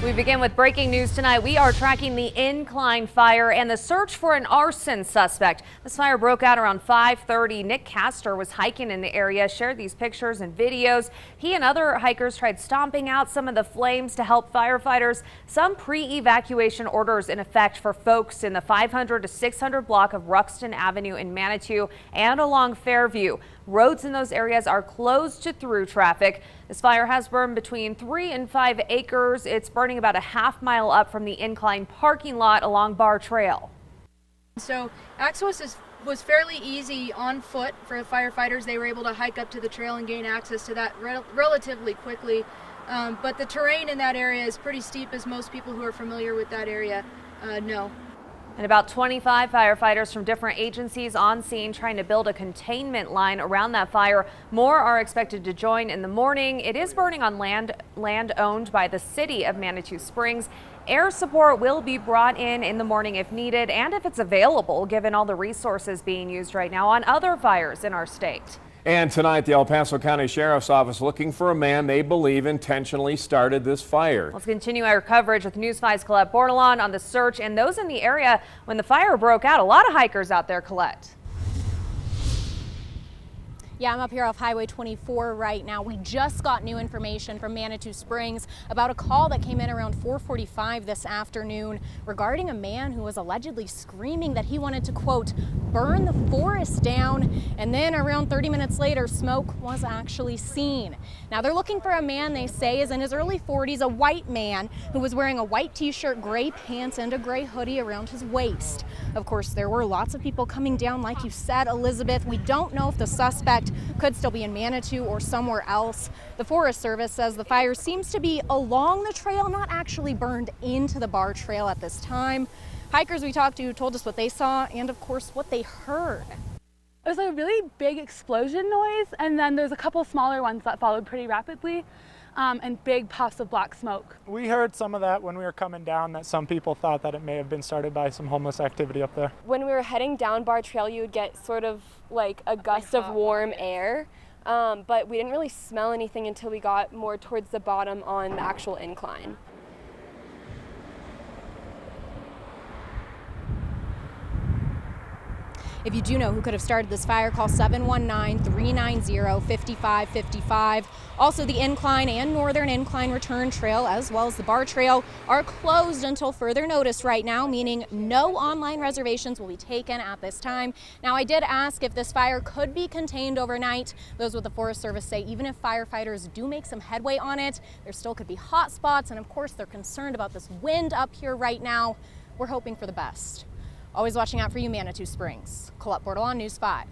We begin with breaking news tonight. We are tracking the INCLINE fire and the search for an arson suspect. This fire broke out around 5:30. Nick Castor was hiking in the area, shared these pictures and videos. He and other hikers tried stomping out some of the flames to help firefighters. Some pre-evacuation orders in effect for folks in the 500 to 600 block of Ruxton Avenue in Manitou and along Fairview. Roads in those areas are closed to through traffic. This fire has burned between 3 and 5 acres. It's burning about a half-mile up from the INCLINE parking lot along Barr Trail. So access was fairly easy on foot for the firefighters. They were able to hike up to the trail and gain access to that relatively quickly. But the terrain in that area is pretty steep, as most people who are familiar with that area know. And about 25 firefighters from different agencies on scene trying to build a containment line around that fire. More are expected to join in the morning. It is burning on land owned by the city of Manitou Springs. Air support will be brought in the morning if needed and if it's available, given all the resources being used right now on other fires in our state. And tonight, the El Paso County Sheriff's Office looking for a man they believe intentionally started this fire. Let's continue our coverage with News 5's Colette Bordelon on the search and those in the area when the fire broke out. A lot of hikers out there, Colette. Yeah, I'm up here off Highway 24 right now. We just got new information from Manitou Springs about a call that came in around 4:45 this afternoon regarding a man who was allegedly screaming that he wanted to, quote, burn the forest down. And then around 30 minutes later, smoke was actually seen. Now they're looking for a man they say is in his early 40s, a white man who was wearing a white t-shirt, gray pants, and a gray hoodie around his waist. Of course, there were lots of people coming down, like you said, Elizabeth. We don't know if the suspect could still be in Manitou or somewhere else. The Forest Service says the fire seems to be along the trail, not actually burned into the Barr Trail at this time. Hikers we talked to told us what they saw and, of course, what they heard. It was a really big explosion noise, and then there's a couple smaller ones that followed pretty rapidly, and big puffs of black smoke. We heard some of that when we were coming down, that some people thought that it may have been started by some homeless activity up there. When we were heading down Barr Trail, you would get sort of like a gust of warm air, but we didn't really smell anything until we got more towards the bottom on the actual incline. If you do know who could have started this fire, call 719-390-5555. Also, the INCLINE and Northern INCLINE Return Trail, as well as the Barr Trail, are closed until further notice right now, meaning no online reservations will be taken at this time. Now, I did ask if this fire could be contained overnight. Those with the Forest Service say even if firefighters do make some headway on it, there still could be hot spots, and of course, they're concerned about this wind up here right now. We're hoping for the best. Always watching out for you, Manitou Springs. Colette Bordelon, News 5.